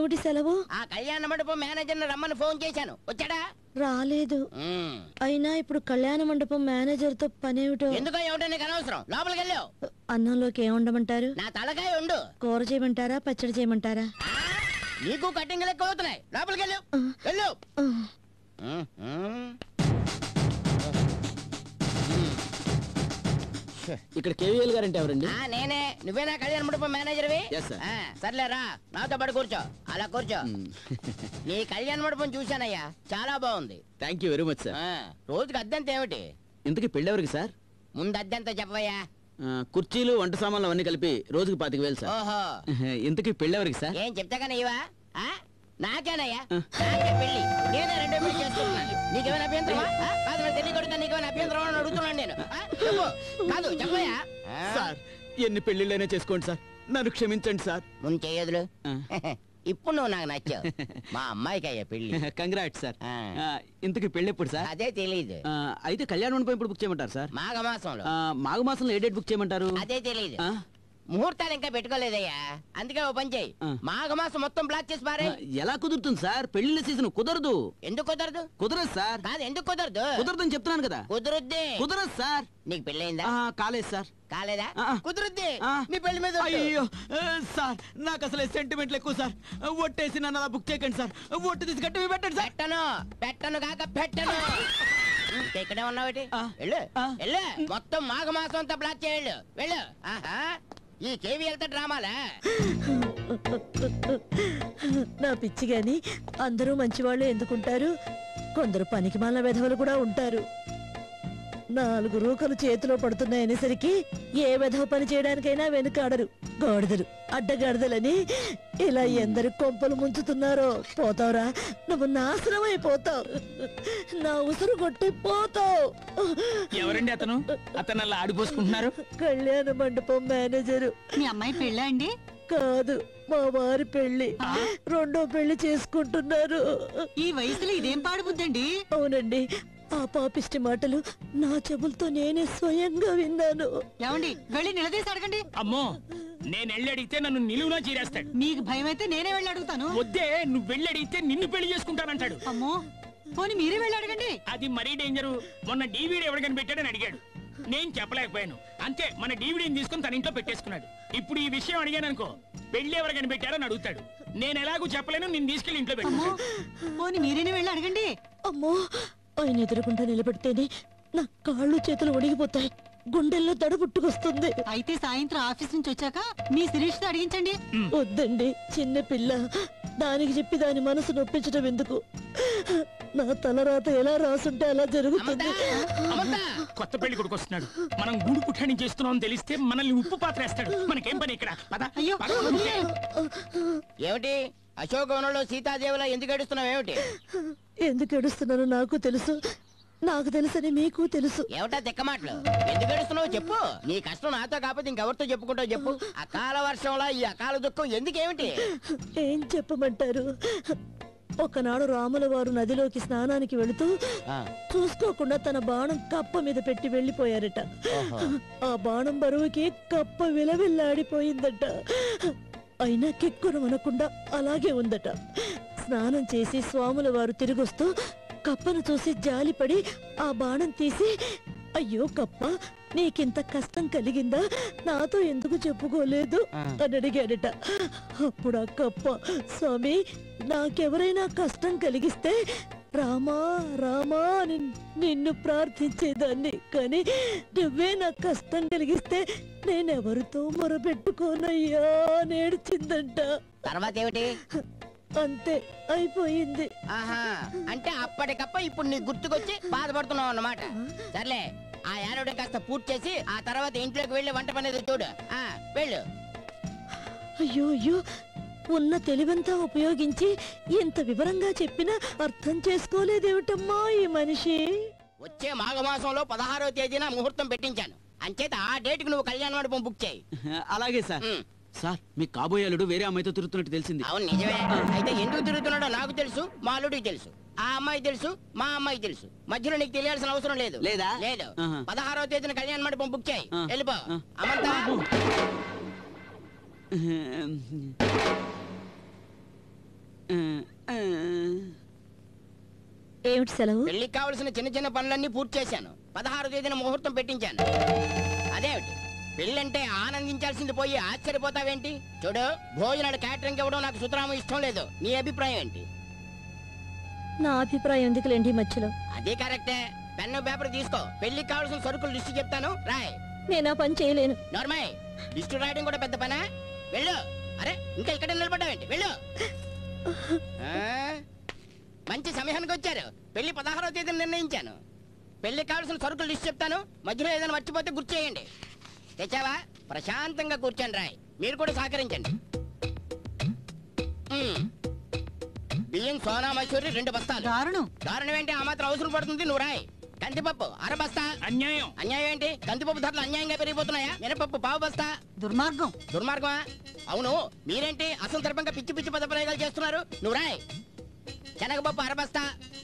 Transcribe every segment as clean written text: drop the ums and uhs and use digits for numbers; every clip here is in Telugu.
ఏమిటి సెలవు? ఆ కళ్యాణ మండపం మేనేజర్ రమ్మని ఫోన్ చేశాను, వచ్చాడా? రాలేదు. అయినా ఇప్పుడు కళ్యాణ మండపం మేనేజర్ తో పనేమిటో. ఎందుకో ఏమిటో నీకు అనవసరం, లోపలికి వెళ్ళావు. అన్నంలోకి ఏముండమంటారు? నా తలకాయ ఉండు. కూర చేయమంటారా, పచ్చడి చేయమంటారా? నీకు కటింగ్ లెక్క అవుతున్నాయి, లోపలికి వెళ్ళావు. వెళ్ళు. ఇక్కడ కేవీఎల్ గారంటే ఎవరండి? నేనే. నువ్వేనా కళ్యాణ మండపం మేనేజర్వి? సర్లేరా, నాతో పాటు కూర్చో. అలా కూర్చో. నీ కళ్యాణ మండపం చూశానయ్యా, చాలా బాగుంది. Thank you very much sir. రోజుకి అద్దెంత ఏమిటి? ఇంతకీ పెళ్ళెవరికి సార్? ముందు అద్దెంత చెప్పవయ్యా. కుర్చీలు వంట సామాన్లు అవన్నీ కలిపి రోజుకి 25,000 సార్. ఓహో. ఇంతకీ పెళ్ళెవరికి సార్? ఏం చెప్తా కానీ ఇవా? నాకేనయ్యా, నాకే పెళ్లి. నేనే 2 పెళ్లి చేసుకుంటున్నాను. నీకేమైనా అభ్యంతరమా? కాదు, మరి తెలియ కొడుకు నీకేమైనా అభ్యంతరం అని అడుగుతున్నాను నేను. చెప్పు. కాదు చెప్పయ్యా. సార్ ఎన్ని పెళ్లిళ్ళైనా చేసుకోండి సార్, నన్ను క్షమించండి సార్. ముందు చేయదులు. ఇప్పుడు నువ్వు నాకు నచ్చావు. మా అమ్మాయికి అయ్యా పెళ్లి. Congrats sir. ఇంతకీ పెళ్లి ఎప్పుడు సార్? అదే తెలీదు. అయితే కళ్యాణ మండపం ఎప్పుడు బుక్ చేయమంటారు సార్? మాఘమాసంలో. మాఘమాసంలో ఏ డేట్ బుక్ చేయమంటారు? అదే తెలీదు. ముహూర్తాలు ఇంకా పెట్టుకోలేదయ్యా, అందుకే ఓ పని చేయి, మాఘమాసం మొత్తం బ్లాక్ చేసి పారే. ఎలా కుదురుతుంది సార్? పెళ్లిళ్ళ సీజన్ కుదరదు. ఎందుకు కుదరదు? కుదరదు సార్. కాదు, ఎందుకు కుదరదు? కుదరదని చెప్తున్నాను కదా. కుదురుద్ది. కుదరదు సార్. నీకు పెళ్ళయిందా? కాలేదు సార్. కాలేదా? కుదురుద్ది. నీ పెళ్లి మీద. అయ్యో సార్, నాకు అసలు సెంటిమెంట్లు ఎక్కువ సార్. ఒట్టేసి నన్ను అలా బుక్ చేయకండి సార్. ఒట్టు తీసి గట్టి పెట్టండి సార్. పెట్టను కాక పెట్టను. ఇక్కడే ఉన్నావు. వెళ్ళు వెళ్ళు, మొత్తం మాఘమాసం అంతా బ్లాక్ చేయాలి. వెళ్ళు. ఆహా, ఈ కేవీఎల్తో డ్రామాలా? నా పిచ్చి గాని అందరూ మంచివాళ్ళు ఎందుకుంటారు? కొందరు పనికిమాల వెధవలు కూడా ఉంటారు. 4 రూకలు చేతిలో పడుతున్నాయనేసరికి ఏ వెధవ పని చేయడానికైనా వెనుకాడరు. గాడిదలు, అడ్డగాడిదలని ఇలా ఎందరు కొంపలు ముంచుతున్నారో. పోతావురా, నువ్వు నాశనం అయిపోతావు. నా ఉసురు కొట్టి పోతావు. ఎవరండి అతను? అతను అలా ఆడిపోసుకుంటున్నారు. కళ్యాణ మండపం మేనేజరు. మీ అమ్మాయి పెళ్ళా అండి? కాదు, మా వారి పెళ్లి. 2వ పెళ్లి చేసుకుంటున్నారు. ఈ వయసులో ఇదేం పాడుబుద్దండి? అవునండి, ఆ పాపిష్టి మాటలు నా చెవులతో నేనే స్వయంగా విన్నాను. ఏమండి, వెళ్ళి నిలదీసి అడగండి. అమ్మో, నేను వెళ్ళి అడిగితే నన్ను నిలువునా చీరేస్తాడు. మీకు భయం అయితే నేనే వెళ్ళి అడుగుతాను. వద్దే, నువ్వు వెళ్ళి అడిగితే నిన్ను పెళ్లి చేసుకుంటానంటాడు. అమ్మో, పోనీ మీరే వెళ్ళి అడగండి. అది మరీ డేంజరు. మొన్న DVD ఎవరికని పెట్టాడని అడిగాడు, నేను చెప్పలేకపోయాను. అంతే, మన DVDని తీసుకుని తన ఇంట్లో పెట్టేసుకున్నాడు. ఇప్పుడు ఈ విషయం అడిగాను అనుకో, పెళ్లి ఎవరికని పెట్టారని అడుగుతాడు. నేను ఎలాగూ చెప్పలేను, నేను తీసుకెళ్లి ఇంట్లో పెట్టాను. పోనీ మీరేనే వెళ్ళి అడగండి. అమ్మో, ఆయన ఎదురుకుండా నిలబెడితేనే నా కాళ్ళు చేతులు వణిగిపోతాయి, గుండెల్లో దడ పుట్టుకొస్తుంది. అయితే సాయంత్రం ఆఫీస్ నుంచి వచ్చాక మీ శిరీష్ తో అడిగించండి. వద్దండి, చిన్న పిల్ల, దానికి చెప్పి దాని మనసు నొప్పించడం ఎందుకు? నా తలరాత ఎలా రాసుంటే అలా జరుగుతుంది. కొత్త పెళ్లి కొడుకు వస్తున్నాడు, మనం గూడు పుట్టాన్ని చేస్తున్నాం తెలిస్తే మనల్ని ఉప్పు పాత్ర వేస్తాడు. మనకేం పని ఇక్కడ? అయ్యో, ఏమిటి అశోకవనంలో సీతాదేవిలా ఎందుకు ఏడుస్తున్నావు? ఏమిటి? ఎందుకు ఏడుస్తున్నానో నాకు తెలుసు, నాకు తెలుసని మీకు తెలుసు. ఏమిటా తిక్కమాటలు? ఎందుకు ఏడుస్తున్నావు చెప్పు. నీ కష్టం నాతో కాకపోతే ఇంకెవరితో చెప్పుకుంటావు చెప్పు. అకాల వర్షంలో ఈ అకాల దుఃఖం ఎందుకేమిటి? ఏం చెప్పమంటారు? ఒకనాడు రాముల వారు నదిలోకి స్నానానికి వెళుతూ చూసుకోకుండా తన బాణం కప్ప మీద పెట్టి వెళ్లిపోయారట. ఆ బాణం బరువుకి కప్ప విలవిల్లాడిపోయిందట. అయినా కిక్కురమనకుండా అలాగే ఉందట. స్నానం చేసి స్వాముల వారు తిరిగొస్తూ కప్పను చూసి జాలిపడి ఆ బాణం తీసి, అయ్యో కప్ప, నీకింత కష్టం కలిగిందా, నాతో ఎందుకు చెప్పుకోలేదు అని అడిగాడట. అప్పుడు ఆ కప్ప, స్వామి, నాకెవరైనా కష్టం కలిగిస్తే రామా రామా అని నిన్ను ప్రార్థించేదాన్ని, కానీ నువ్వే నాకు కష్టం కలిగిస్తే నేనెవరితో మొరపెట్టుకోనయ్యా నేర్చిందంట. తర్వాత ఏమిటి? అంతే, అయిపోయింది. ఆహా, అంటే అప్పటికప్ప ఇప్పుడు నీ గుర్తుకొచ్చి బాధపడుతున్నావు అన్నమాట. సర్లే, ఆ ఏడవడం కాస్త పూర్తి చేసి ఆ తర్వాత ఇంట్లోకి వెళ్ళి వంట పనేది చూడు. వెళ్ళు. అయ్యో అయ్యో, ఉన్న తెలివంతా ఉపయోగించి ఇంత వివరంగా చెప్పినా అర్థం చేసుకోలేదేమిటమ్మా ఈ మనిషి. వచ్చే మాఘమాసంలో 16వ తేదీన ముహూర్తం పెట్టించాను. అంచేత ఆ డేట్ కు నువ్వు కళ్యాణ మండపం బుక్ చేయి. అలాగే సార్. సార్, మీ కాబోయే అల్లుడు వేరే అమ్మాయితో తిరుగుతున్నట్టు తెలిసింది. అవును, నిజమే. అయితే ఎందుకు తిరుగుతున్నాడో నాకు తెలుసు, మా అల్లుడికి తెలుసు, ఆ అమ్మాయి తెలుసు, మా అమ్మాయి తెలుసు. మధ్యలో నీకు తెలియాల్సిన అవసరం లేదు. లేదా? లేదు. 16వ తేదీన కళ్యాణ మండపం బుక్ చేయి. వెళ్ళిపో. అమంతా ఏమిటి సెలవు? పెళ్లికి కావలసిన చిన్న చిన్న పనులన్నీ పూర్తి చేశాను. 16వ తేదీన ముహూర్తం పెట్టించాను. అదేమిటి పెళ్ళంటే ఆనందించాల్సింది పోయి ఆశ్చర్యపోతావేంటి? చూడు, భోజనాలు క్యాటరింగ్ ఇవ్వడం నాకు సుతరాము ఇష్టం లేదు. నీ అభిప్రాయం ఏంటి? నా అభిప్రాయం ఎందుకులేండి మధ్యలో? అదే కరెక్టే. పెన్ను పేపర్ తీసుకో. పెళ్లికి కావాల్సిన సరుకులు లిస్టు చెప్తాను, రాయ్. నేను ఆ పని చేయలేను. నార్మల్ లిస్టు రాయడం కూడా పెద్ద పనా? వెళ్ళు. అరే, ఇంకా ఇక్కడ నిలబడ్డావేంటి? వెళ్ళు. మంచి సమయానికి వచ్చారు. పెళ్లి 16వ తేదీని నిర్ణయించాను. పెళ్లికి కావాల్సిన సరుకులు లిస్ట్ చెప్తాను. మధ్యలో ఏదైనా మర్చిపోతే గుర్తు చేయండి. తెచ్చావా? ప్రశాంతంగా కూర్చోండి, రాయ్. మీరు కూడా సహకరించండి. బియ్యం సోనా మసూరి 2 బస్తాలు. దారుణం ఏంటి? ఆ మాత్రం అవసరం పడుతుంది, నువ్వు రాయ్. కందిపప్పు 1/2 బస్తా. అన్యాయం. అన్యాయం ఏంటి? కందిపప్పు ధరలు అన్యాయంగా పెరిగిపోతున్నాయా? మినపప్పు 1/2 బస్తా. దుర్మార్గమా? అవును, మీరేంటి అసందర్భంగా పిచ్చి పిచ్చి పద ప్రయోగాలు చేస్తున్నారు? నువ్వు రాయ్. శనగపప్పు 1/2 బస్తా.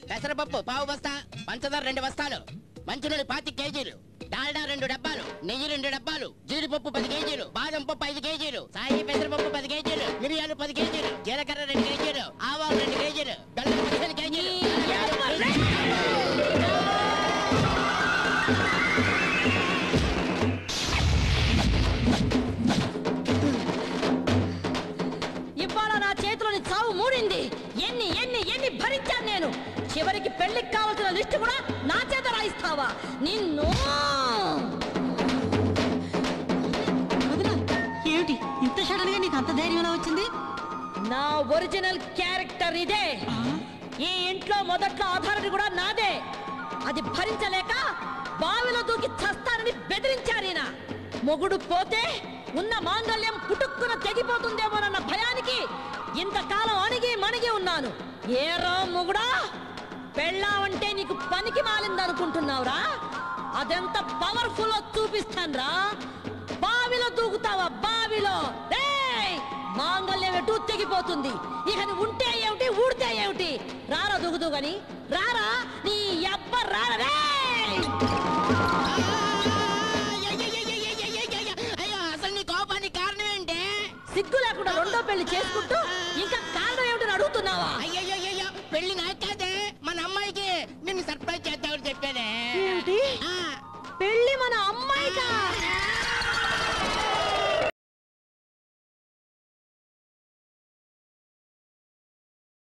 పెసరపప్పు 1/2 బస్తా. పంచదార 2 బస్తాలు. మంచినూనె 25 కేజీలు. డాల్డా 2 డబ్బాలు. నెయ్యి 2 డబ్బాలు. జీడిపప్పు 10 కేజీలు. బాదం పప్పు 5 కేజీలు. సాయి పెసరపప్పు 10 కేజీలు. మిరియాలు 10 కేజీలు. జీలకర్ర 2 కేజీలు. ఆవాలు 2 కేజీలు. బెల్లం 15 కేజీలు. ఇవాళ నా చేతిలోని చావు మూడింది. ఎన్ని ఎన్ని ఎన్ని భరించాను నేను. చివరికి పెళ్లికి కావాల్సిన లిస్టు కూడా నా చేత రాయిస్తావా? నిన్ను ఏమిటి ఇంత సడన్ గా నీకు అంత ధైర్యం ఎలా వచ్చింది? నా ఒరిజినల్ క్యారెక్టర్ ఇదే. ఈ ఇంట్లో మొదట్లో ఆధారణ కూడా నాదే. అది భరించలేక బావిలో దూకి చస్తానని బెదిరించారీనా. మొగుడు పోతే ఉన్న మాంగళ్యం పుట్టుక్కున తెగిపోతుందేమోనన్న భయానికి ఇంతకాలం అణిగి మణిగి ఉన్నాను. ఏరా మొగుడా, పెళ్ళావంటే నీకు పనికి మాలిందనుకుంటున్నావురా? అదెంత పవర్ఫుల్ చూపిస్తాన్రా. బావిలో దూకుతావా? బావిలో మాంగళ్యం ఎటు తెగిపోతుంది. ఇక నువ్వు ఉంటే ఏమిటి, ఊడితే ఏమిటి? రారా దూకుతూ గాని, రారా నీ అబ్బ రారా. అసలు నీ కోపానికి కారణం ఏంటి? సిగ్గు లేకుండా రెండో పెళ్లి చేసుకుంటూ